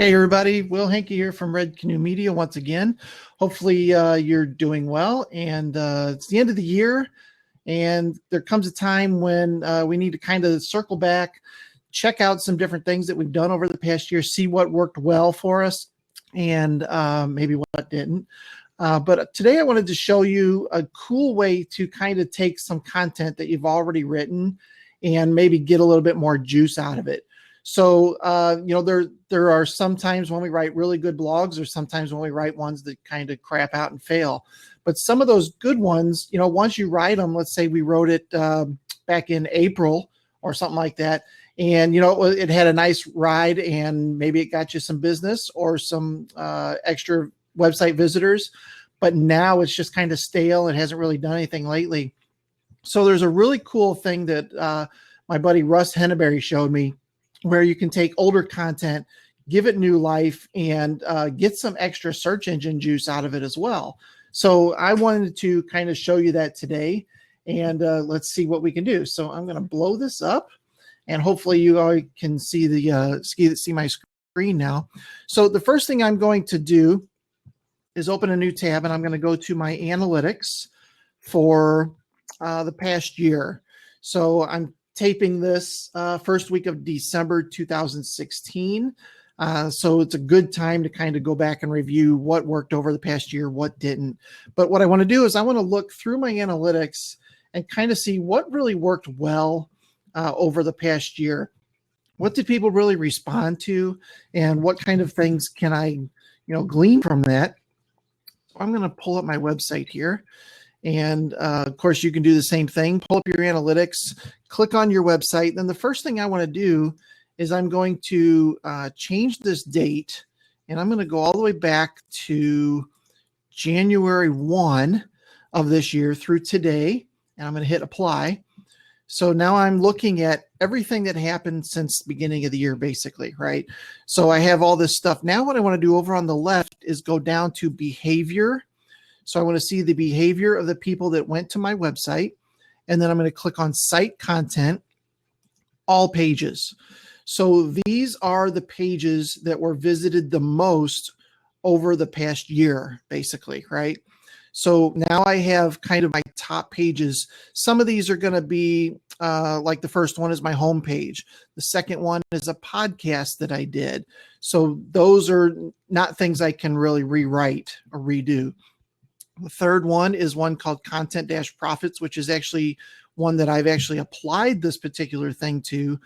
Hey everybody, Will Hankey here from Red Canoe Media once again. Hopefully you're doing well, and it's the end of the year, and there comes a time when we need to kind of circle back, check out some different things that we've done over the past year, see what worked well for us, and maybe what didn't. But today I wanted to show you a cool way to kind of take some content that you've already written and maybe get a little bit more juice out of it. So, there are some times when we write really good blogs, or sometimes when we write ones that kind of crap out and fail. But some of those good ones, once you write them, let's say we wrote it back in April or something like that, and it had a nice ride, and maybe it got you some business or some extra website visitors, but now it's just kind of stale. It hasn't really done anything lately. So there's a really cool thing that my buddy Russ Henneberry showed me, where you can take older content, give it new life, and get some extra search engine juice out of it as well. So I wanted to kind of show you that today, and let's see what we can do. So I'm going to blow this up, and hopefully you all can see see my screen now. So the first thing I'm going to do is open a new tab, and I'm going to go to my analytics for the past year. So I'm taping this first week of December 2016. So it's a good time to kind of go back and review what worked over the past year, what didn't. But what I want to do is I want to look through my analytics and kind of see what really worked well over the past year. What did people really respond to, and what kind of things can I, glean from that? So I'm going to pull up my website here. And of course, you can do the same thing. Pull up your analytics, click on your website. Then the first thing I want to do is I'm going to change this date, and I'm going to go all the way back to January 1 of this year through today, and I'm going to hit apply. So now I'm looking at everything that happened since the beginning of the year, basically, right? So I have all this stuff. Now what I want to do over on the left is go down to behavior. So I want to see the behavior of the people that went to my website, and then I'm going to click on site content, all pages. So these are the pages that were visited the most over the past year, basically, right? So now I have kind of my top pages. Some of these are going to be like the first one is my home page. The second one is a podcast that I did. So those are not things I can really rewrite or redo. The third one is one called Content Profits, which is actually one that I've actually applied this particular thing to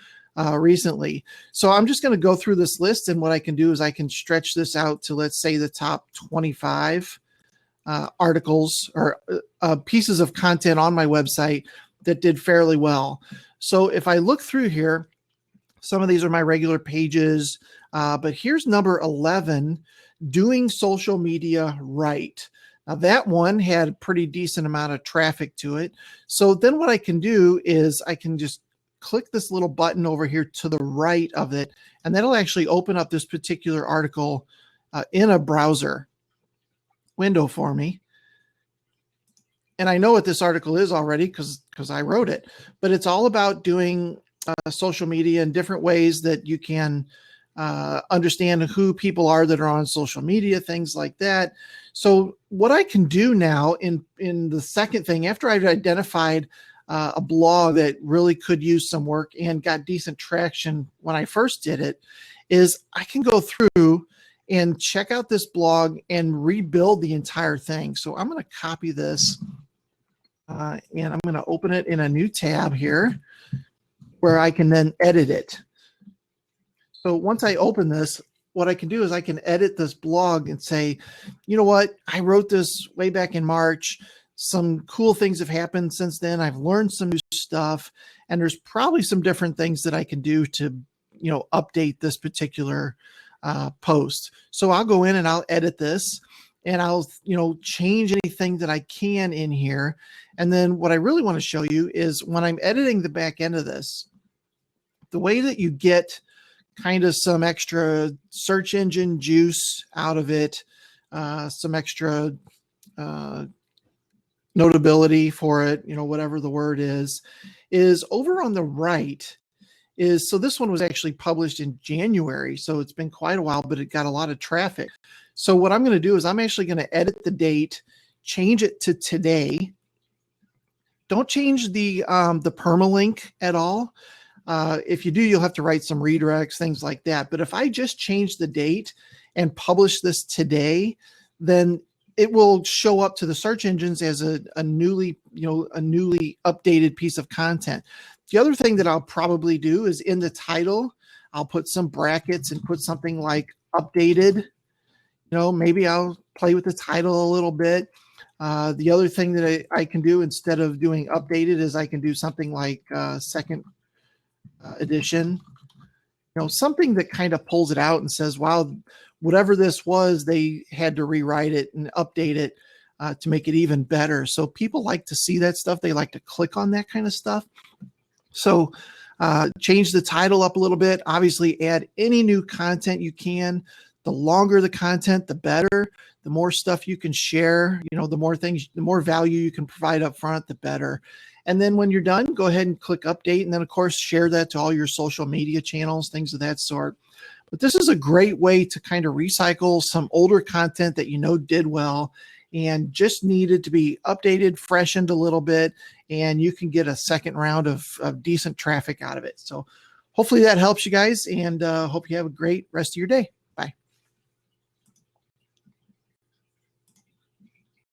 recently. So I'm just going to go through this list, and what I can do is I can stretch this out to, let's say, the top 25 articles or pieces of content on my website that did fairly well. So if I look through here, some of these are my regular pages, but here's number 11, doing social media right. Now that one had a pretty decent amount of traffic to it. So then what I can do is I can just click this little button over here to the right of it, and that'll actually open up this particular article in a browser window for me. And I know what this article is already because I wrote it, but it's all about doing social media in different ways that you can understand who people are that are on social media, things like that. So what I can do now in the second thing, after I've identified a blog that really could use some work and got decent traction when I first did it, is I can go through and check out this blog and rebuild the entire thing. So I'm going to copy this and I'm going to open it in a new tab here where I can then edit it. So once I open this, what I can do is I can edit this blog and say, you know what, I wrote this way back in March. Some cool things have happened since then. I've learned some new stuff, and there's probably some different things that I can do to, update this particular post. So I'll go in and I'll edit this, and I'll, change anything that I can in here. And then what I really want to show you is when I'm editing the back end of this, the way that you get kind of some extra search engine juice out of it, some extra notability for it, whatever the word is over on the right is, so this one was actually published in January, so it's been quite a while, but it got a lot of traffic. So what I'm going to do is I'm actually going to edit the date, change it to today. Don't change the permalink at all. If you do, you'll have to write some redirects, things like that. But if I just change the date and publish this today, then it will show up to the search engines as a newly updated piece of content. The other thing that I'll probably do is in the title, I'll put some brackets and put something like updated. Maybe I'll play with the title a little bit. The other thing that I can do instead of doing updated is I can do something like second edition, something that kind of pulls it out and says, wow, whatever this was, they had to rewrite it and update it to make it even better. So people like to see that stuff. They like to click on that kind of stuff. So change the title up a little bit. Obviously, add any new content you can. The longer the content, the better. The more stuff you can share, the more value you can provide up front, the better. And then when you're done, go ahead and click update. And then, of course, share that to all your social media channels, things of that sort. But this is a great way to kind of recycle some older content that did well and just needed to be updated, freshened a little bit, and you can get a second round of decent traffic out of it. So hopefully that helps you guys, and hope you have a great rest of your day.